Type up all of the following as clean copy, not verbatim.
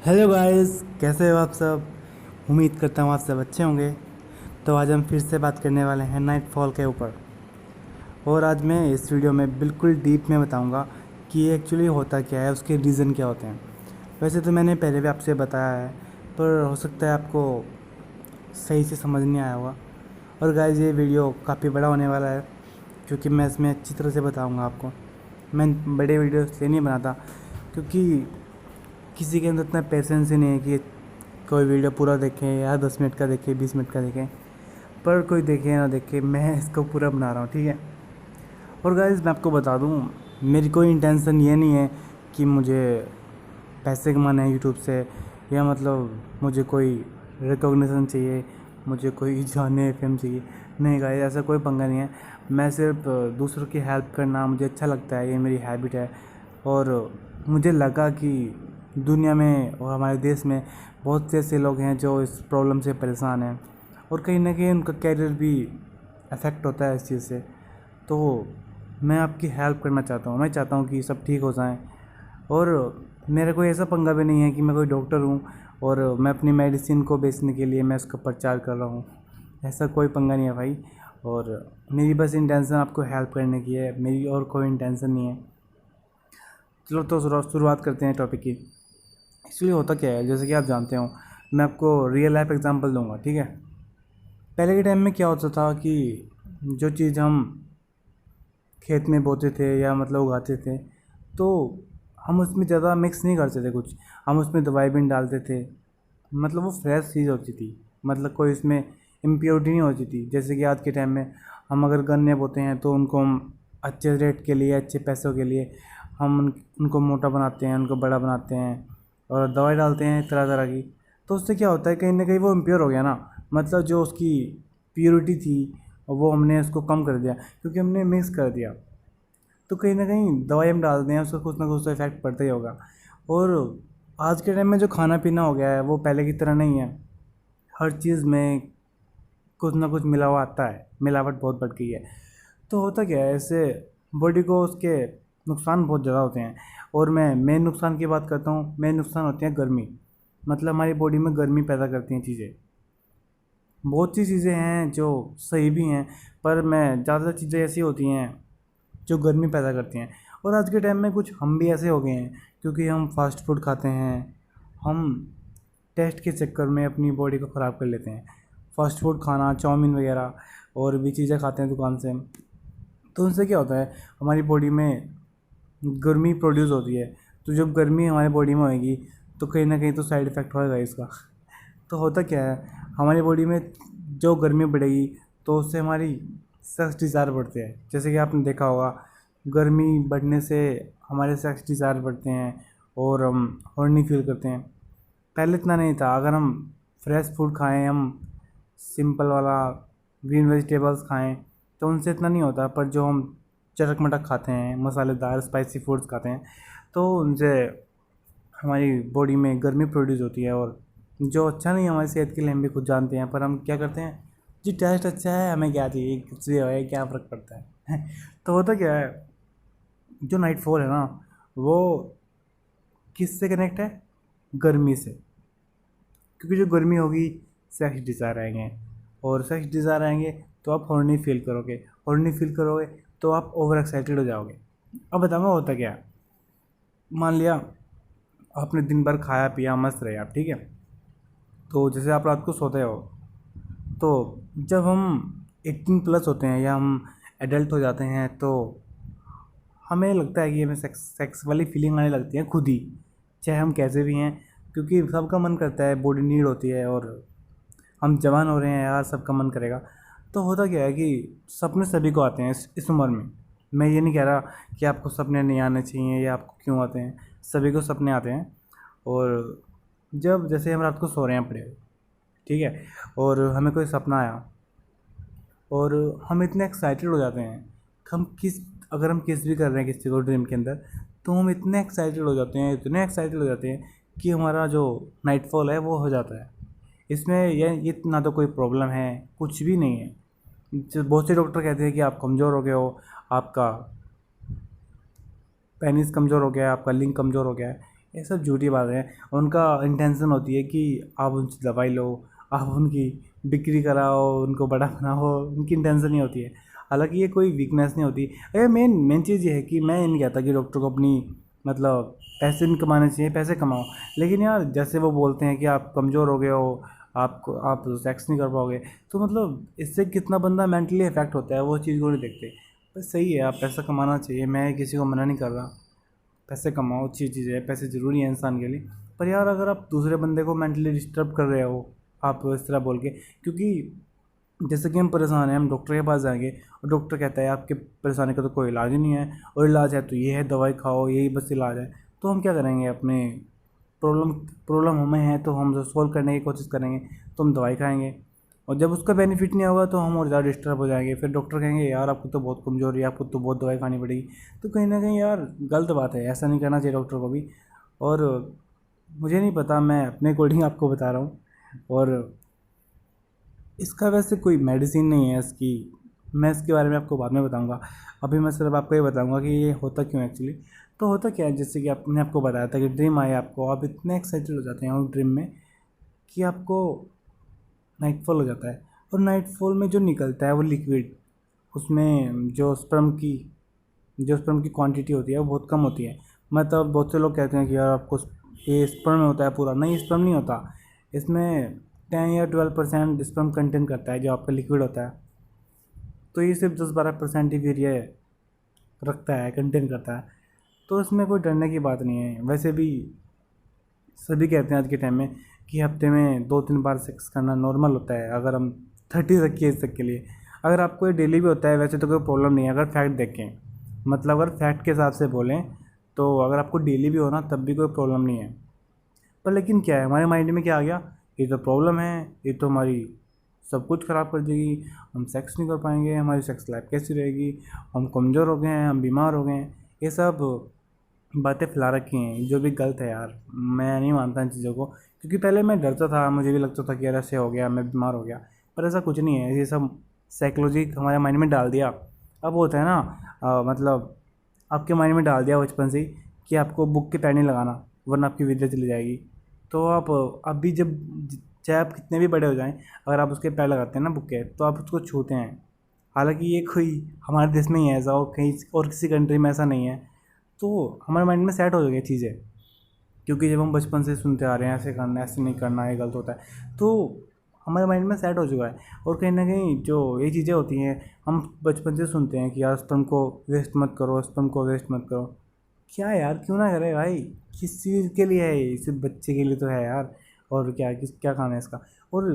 Hello guys, कैसे हो आप सब। उम्मीद करता हूँ आप सब अच्छे होंगे। तो आज हम फिर से बात करने वाले हैं नाइटफॉल के ऊपर। और आज मैं इस वीडियो में बिल्कुल डीप में बताऊंगा कि ये एक्चुअली होता क्या है, उसके रीज़न क्या होते हैं। वैसे तो मैंने पहले भी आपसे बताया है, पर हो सकता है आपको सही से समझ नहीं आया होगा। और गाइस, ये वीडियो काफ़ी बड़ा होने वाला है, क्योंकि मैं इसमें अच्छी तरह से बताऊँगा आपको। मैं बड़े वीडियो इसलिए नहीं बनाता क्योंकि किसी के अंदर इतना पेशेंस ही नहीं है कि कोई वीडियो पूरा देखें या 10 मिनट का देखें, 20 मिनट का देखें। पर कोई देखे या ना देखे, मैं इसको पूरा बना रहा हूँ, ठीक है। और गाइस, मैं आपको बता दूँ, मेरी कोई इंटेंशन ये नहीं है कि मुझे पैसे कमाने हैं यूट्यूब से, या मतलब मुझे कोई रिकॉग्निशन चाहिए, मुझे कोई जाने फेम चाहिए। नहीं गाइस, ऐसा कोई पंगा नहीं है। मैं सिर्फ दूसरों की हेल्प करना मुझे अच्छा लगता है, ये मेरी हैबिट है। और मुझे लगा कि दुनिया में और हमारे देश में बहुत से ऐसे लोग हैं जो इस प्रॉब्लम से परेशान हैं, और कहीं ना कहीं उनका कैरियर भी अफेक्ट होता है इस चीज़ से। तो मैं आपकी हेल्प करना चाहता हूँ, मैं चाहता हूँ कि सब ठीक हो जाएं। और मेरा कोई ऐसा पंगा भी नहीं है कि मैं कोई डॉक्टर हूँ और मैं अपनी मेडिसिन को बेचने के लिए मैं उसका प्रचार कर रहा हूँ। ऐसा कोई पंगा नहीं है भाई। और मेरी बस इंटेंशन आपको हेल्प करने की है, मेरी और कोई इंटेंशन नहीं है। चलो तो शुरुआत करते हैं टॉपिक की। एक्चुअली होता क्या है, जैसे कि आप जानते हो, मैं आपको रियल लाइफ एग्जांपल दूंगा, ठीक है। पहले के टाइम में क्या होता था कि जो चीज़ हम खेत में बोते थे या मतलब उगाते थे, तो हम उसमें ज़्यादा मिक्स नहीं करते थे कुछ। हम उसमें दवाई भी नहीं डालते थे, मतलब वो फ्रेश चीज़ होती थी, मतलब कोई इसमें इम्प्योरिटी नहीं होती थी। जैसे कि आज के टाइम में हम अगर गन्ने बोते हैं तो उनको हम अच्छे रेट के लिए, अच्छे पैसों के लिए हम उनको मोटा बनाते हैं, उनको बड़ा बनाते हैं और दवाई डालते हैं तरह तरह की। तो उससे क्या होता है, कहीं ना कहीं वो इम्प्योर हो गया ना, मतलब जो उसकी प्योरिटी थी वो हमने उसको कम कर दिया, क्योंकि हमने मिक्स कर दिया। तो कहीं ना कहीं दवाई हम डालते हैं, उसका कुछ ना कुछ तो इफेक्ट पड़ता ही होगा। और आज के टाइम में जो खाना पीना हो गया है वो पहले की तरह नहीं है। हर चीज़ में कुछ ना कुछ मिला हुआ आता है, मिलावट बहुत बढ़ गई है। तो होता क्या है, इससे बॉडी को उसके नुकसान बहुत ज़्यादा होते हैं। और मैं मेन नुकसान की बात करता हूँ, मेन नुकसान होती है गर्मी। मतलब हमारी बॉडी में गर्मी पैदा करती हैं चीज़ें। बहुत सी चीज़ें हैं जो सही भी हैं, पर मैं ज़्यादा चीज़ें ऐसी होती हैं जो गर्मी पैदा करती हैं। और आज के टाइम में कुछ हम भी ऐसे हो गए हैं, क्योंकि हम फास्ट फूड खाते हैं। हम टेस्ट के चक्कर में अपनी बॉडी को ख़राब कर लेते हैं। फास्ट फूड खाना, चाउमीन वगैरह और भी चीज़ें खाते हैं दुकान से। तो उनसे क्या होता है, हमारी बॉडी में गर्मी प्रोड्यूस होती है। तो जब गर्मी हमारी बॉडी में होएगी तो कहीं ना कहीं तो साइड इफ़ेक्ट होएगा इसका। तो होता क्या है, हमारी बॉडी में जो गर्मी बढ़ेगी तो उससे हमारी सेक्स डिज़ायर बढ़ते हैं। जैसे कि आपने देखा होगा, गर्मी बढ़ने से हमारे सेक्स डिज़ायर बढ़ते हैं और हम हॉर्नी फील करते हैं। पहले इतना नहीं था। अगर हम फ्रेश फूड खाएं, हम सिंपल वाला ग्रीन वेजिटेबल्स खाएं, तो उनसे इतना नहीं होता। पर जो हम चटक मटक खाते हैं, मसालेदार स्पाइसी फूड्स खाते हैं, तो उनसे हमारी बॉडी में गर्मी प्रोड्यूस होती है। और जो अच्छा नहीं है हमारी सेहत के लिए, हम भी खुद जानते हैं। पर हम क्या करते हैं, जी टेस्ट अच्छा है, हमें क्या चाहिए, कुछ भी है, क्या फ़र्क पड़ता है। तो होता क्या है, जो नाइटफॉल है ना, वो किससे कनेक्ट है, गर्मी से। क्योंकि जो गर्मी होगी, सेक्स डिज़ायर आएंगे, और सेक्स डिज़ायर आएंगे तो आप हॉर्नी फील करोगे। हॉर्नी फील करोगे तो आप ओवर एक्साइटेड हो जाओगे। अब बताऊँगा होता क्या है। मान लिया आपने दिन भर खाया पिया, मस्त रहे आप, ठीक है। तो जैसे आप रात को सोते हो, तो जब हम 18+ होते हैं या हम एडल्ट हो जाते हैं, तो हमें लगता है कि हमें सेक्स सेक्स वाली फीलिंग आने लगती है खुद ही, चाहे हम कैसे भी हैं। क्योंकि सबका मन करता है, बॉडी नीड होती है, और हम जवान हो रहे हैं यार, सबका मन करेगा। तो होता क्या है कि सपने सभी को आते हैं इस उम्र में। मैं ये नहीं कह रहा कि आपको सपने नहीं आने चाहिए या आपको क्यों आते हैं, सभी को सपने आते हैं। और जब जैसे हम रात को सो रहे हैं पड़े, ठीक है, और हमें कोई सपना आया और हम इतने एक्साइटेड हो जाते हैं। हम किस अगर हम किस भी कर रहे हैं किसी को ड्रीम के अंदर, तो हम इतने एक्साइटेड हो जाते हैं, इतने एक्साइटेड हो जाते हैं कि हमारा जो नाइटफॉल है वो हो जाता है। इसमें ये ना तो कोई प्रॉब्लम है, कुछ भी नहीं है। जो बहुत से डॉक्टर कहते हैं कि आप कमज़ोर हो गए हो, आपका पेनिस कमज़ोर हो गया है, आपका लिंग कमज़ोर हो गया है। ये सब झूठी बातें हैं। उनका इंटेंशन होती है कि आप उनसे दवाई लो, आप उनकी बिक्री कराओ, उनको बड़ा बनाओ, उनकी इंटेंशन नहीं होती है। हालांकि ये कोई वीकनेस नहीं होती। अरे मेन मेन चीज़ ये है कि मैं ये नहीं कहता कि डॉक्टर को अपनी मतलब पैसे नहीं कमाने चाहिए, पैसे कमाओ, लेकिन यार जैसे वो बोलते हैं कि आप कमज़ोर हो गए हो, आपको आप सेक्स नहीं कर पाओगे, तो मतलब इससे कितना बंदा मेंटली इफेक्ट होता है वो चीज़ को नहीं देखते। बस सही है, आप पैसा कमाना चाहिए, मैं किसी को मना नहीं कर रहा, पैसे कमाओ, अच्छी चीज़ है, पैसे ज़रूरी है इंसान के लिए। पर यार अगर आप दूसरे बंदे को मेंटली डिस्टर्ब कर रहे हो आप इस तरह बोल के, क्योंकि जैसे कि हम परेशान हैं, हम डॉक्टर के पास जाएंगे और डॉक्टर कहता है आपके परेशानी का तो कोई इलाज ही नहीं है, और इलाज है तो ये है, दवाई खाओ, यही बस इलाज है, तो हम क्या करेंगे? अपने प्रॉब्लम प्रॉब्लम हमें है तो हम उसे सॉल्व करने की कोशिश करेंगे, तो हम दवाई खाएंगे, और जब उसका बेनिफिट नहीं होगा तो हम और ज़्यादा डिस्टर्ब हो जाएंगे। फिर डॉक्टर कहेंगे यार आपको तो बहुत कमज़ोरी है, आपको तो बहुत दवाई खानी पड़ेगी। तो कहीं ना कहीं यार गलत बात है, ऐसा नहीं करना चाहिए डॉक्टर को भी। और मुझे नहीं पता, मैं अपने अकॉर्डिंग आपको बता रहा हूँ। और इसका वैसे कोई मेडिसिन नहीं है इसकी, मैं इसके बारे में आपको बाद में बताऊंगा। अभी मैं सिर्फ आपको ये बताऊंगा कि ये होता क्यों एक्चुअली। तो होता क्या है, जैसे कि आपने आपको बताया था कि ड्रीम आए आपको, आप इतने एक्साइटेड हो जाते हैं उस ड्रीम में कि आपको नाइटफॉल हो जाता है। और नाइटफॉल में जो निकलता है वो लिक्विड, उसमें जो स्पर्म की क्वांटिटी होती है वो बहुत कम होती है। मतलब बहुत से लोग कहते हैं कि यार आपको ये स्पर्म में होता है पूरा, नहीं स्पर्म नहीं होता, इसमें 10 या 12% स्पर्म कंटेंट करता है जो आपका लिक्विड होता है। तो ये सिर्फ 10-12% ही फिर ये रखता है, कंटेंट करता है। तो इसमें कोई डरने की बात नहीं है। वैसे भी सभी कहते हैं आज के टाइम में कि हफ्ते में 2-3 बार सेक्स करना नॉर्मल होता है, अगर हम 30 तक की एज तक के लिए। अगर आपको ये डेली भी होता है वैसे तो कोई प्रॉब्लम नहीं है, अगर फैक्ट देखें, मतलब अगर फैक्ट के हिसाब से बोलें तो अगर आपको डेली भी हो ना तब भी कोई प्रॉब्लम नहीं है। पर लेकिन क्या है, हमारे माइंड में क्या आ गया, ये तो प्रॉब्लम है, ये तो हमारी सब कुछ ख़राब कर देगी, हम सेक्स नहीं कर पाएंगे, हमारी सेक्स लाइफ कैसी रहेगी, हम कमज़ोर हो गए हैं, हम बीमार हो गए हैं। ये सब बातें फैला रखी हैं जो भी गलत है यार। मैं नहीं मानता इन चीज़ों को, क्योंकि पहले मैं डरता था, मुझे भी लगता था कि यार ऐसे हो गया, मैं बीमार हो गया। पर ऐसा कुछ नहीं है, ये सब साइकोलॉजी हमारे माइंड में डाल दिया। अब होता है ना, मतलब आपके माइंड में डाल दिया बचपन से ही कि आपको बुक के पैर नहीं लगाना वरना आपकी विद्या चली जाएगी। तो आप अभी जब चाहे आप कितने भी बड़े हो जाएं, अगर आप उसके पैर लगाते हैं ना बुक के, तो आप उसको छूते हैं। हालांकि ये कोई हमारे देश में ही है ऐसा, और कहीं और किसी कंट्री में ऐसा नहीं है। तो हमारे माइंड में सेट हो गई चीज़ें, क्योंकि जब हम बचपन से सुनते आ रहे हैं ऐसे करना, ऐसे नहीं करना, ये गलत होता है, तो हमारे माइंड में सेट हो चुका है। और कहीं ना कहीं जो ये चीज़ें होती हैं, हम बचपन से सुनते हैं कि यार स्पर्म को वेस्ट मत करो, स्पर्म को वेस्ट मत करो। क्या यार, क्यों ना करे भाई, किस चीज़ के लिए है ये? सिर्फ बच्चे के लिए तो है यार, और क्या काम है इसका? और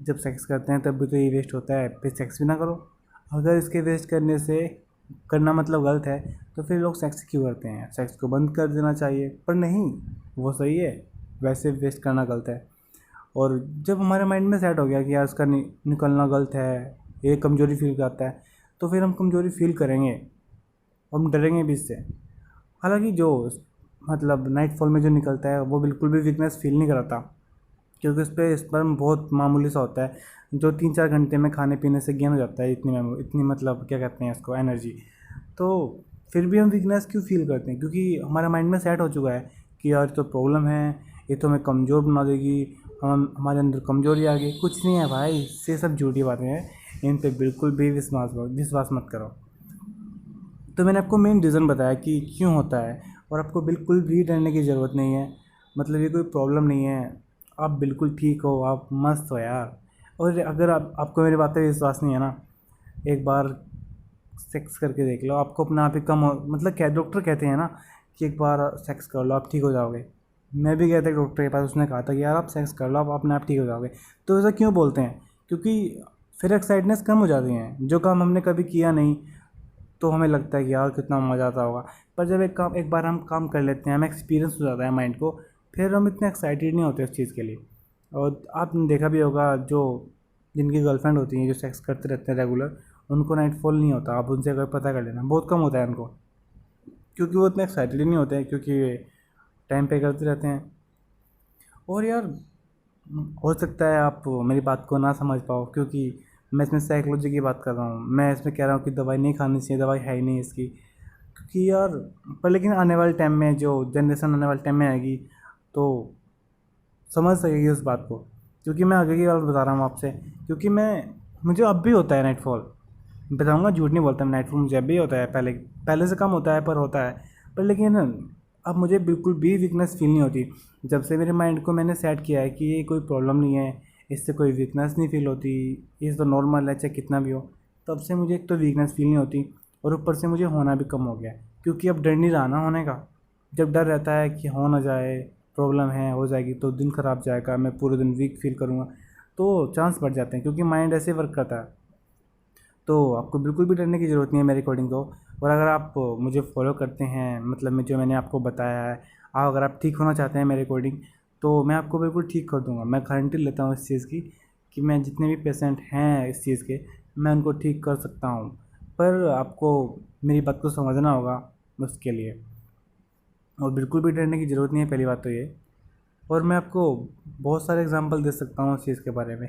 जब सेक्स करते हैं तब भी तो ये वेस्ट होता है, फिर सेक्स भी ना करो। अगर इसके वेस्ट करना मतलब गलत है, तो फिर लोग सेक्स क्यों करते हैं? सेक्स को बंद कर देना चाहिए। पर नहीं, वो सही है, वैसे वेस्ट करना गलत है। और जब हमारे माइंड में सेट हो गया कि यार इसका निकलना गलत है, ये कमज़ोरी फील करता है, तो फिर हम कमज़ोरी फील करेंगे, हम डरेंगे भी इससे। हालांकि जो मतलब नाइटफॉल में जो निकलता है वो बिल्कुल भी वीकनेस फील नहीं कराता, क्योंकि उस पर स्पर्म बहुत मामूली सा होता है, जो 3-4 घंटे में खाने पीने से गेन हो जाता है, इतनी मतलब क्या कहते हैं इसको, एनर्जी। तो फिर भी हम वीकनेस क्यों फील करते हैं? क्योंकि हमारे माइंड में सेट हो चुका है कि यार तो प्रॉब्लम है, ये तो हमें कमज़ोर बना देगी, हम हमारे अंदर कमज़ोरी आ गई। कुछ नहीं है भाई, ये सब झूठी बातें हैं, इन पे बिल्कुल भी विश्वास मत करो। तो मैंने आपको मेन रीज़न बताया कि क्यों होता है, और आपको बिल्कुल भी डरने की ज़रूरत नहीं है। मतलब ये कोई प्रॉब्लम नहीं है, आप बिल्कुल ठीक हो, आप मस्त हो यार। और अगर आपको मेरी बातें विश्वास नहीं है ना, एक बार सेक्स करके देख लो, आपको अपना आप ही कम हो, मतलब क्या डॉक्टर कहते हैं ना कि एक बार सेक्स कर लो आप ठीक हो जाओगे। मैं भी गया था डॉक्टर के पास, उसने कहा था कि यार आप सेक्स कर लो, आप अपने आप ठीक हो जाओगे। तो ऐसा क्यों बोलते हैं? क्योंकि फिर एक्साइटनेस कम हो जाती है, जो काम हमने कभी किया नहीं तो हमें लगता है कि यार कितना मज़ा आता होगा। पर जब एक बार हम काम कर लेते हैं, हमें एक्सपीरियंस हो जाता है माइंड को, फिर हम इतने एक्साइटेड नहीं होते उस चीज़ के लिए। और आपने देखा भी होगा, जो जिनकी गर्लफ्रेंड होती हैं जो सेक्स करते रहते हैं रेगुलर, उनको नाइटफॉल नहीं होता। आप उनसे अगर पता कर लेना, बहुत कम होता है उनको, क्योंकि वो इतने एक्साइटेड ही नहीं होते हैं, क्योंकि टाइम पे करते रहते हैं। और यार हो सकता है आप मेरी बात को ना समझ पाओ, क्योंकि मैं इसमें साइकोलॉजी की बात कर रहा हूँ, मैं इसमें कह रहा हूँ कि दवाई नहीं खानी चाहिए, दवाई है ही नहीं इसकी। क्योंकि यार पर लेकिन आने वाले टाइम में जो जनरेशन आने वाले टाइम में आएगी तो समझ सकेगी उस बात को, क्योंकि मैं आगे की बात बता रहा हूँ आपसे। क्योंकि मुझे अब भी होता है नाइटफॉल, बताऊँगा, झूठ नहीं बोलता मैं, नाइटफॉल मुझे अब भी होता है, पहले पहले से कम होता है पर होता है। पर लेकिन अब मुझे बिल्कुल भी वीकनेस फील नहीं होती। जब से मेरे माइंड को मैंने सेट किया है कि ये कोई प्रॉब्लम नहीं है, इससे कोई वीकनेस नहीं फील होती, ये तो नॉर्मल है चाहे कितना भी हो, तब से मुझे एक तो वीकनेस फील नहीं होती और ऊपर से मुझे होना भी कम हो गया। क्योंकि अब डर नहीं रहा ना होने का। जब डर रहता है कि हो ना जाए, प्रॉब्लम है, हो जाएगी तो दिन ख़राब जाएगा, मैं पूरे दिन वीक फील करूँगा, तो चांस बढ़ जाते हैं, क्योंकि माइंड ऐसे वर्क करता है। तो आपको बिल्कुल भी डरने की ज़रूरत नहीं है मेरे अकॉर्डिंग तो। और अगर आप मुझे फॉलो करते हैं, मतलब मैं जो मैंने आपको बताया है, अगर आप ठीक होना चाहते हैं मेरे अकॉर्डिंग, तो मैं आपको बिल्कुल ठीक कर दूँगा। मैं गारंटी लेता हूँ इस चीज़ की कि मैं जितने भी पेशेंट हैं इस चीज़ के, मैं उनको ठीक कर सकता हूँ। पर आपको मेरी बात को समझना होगा उसके लिए, और बिल्कुल भी डरने की ज़रूरत नहीं है, पहली बात तो ये। और मैं आपको बहुत सारे एग्जांपल दे सकता हूँ उस चीज़ के बारे में।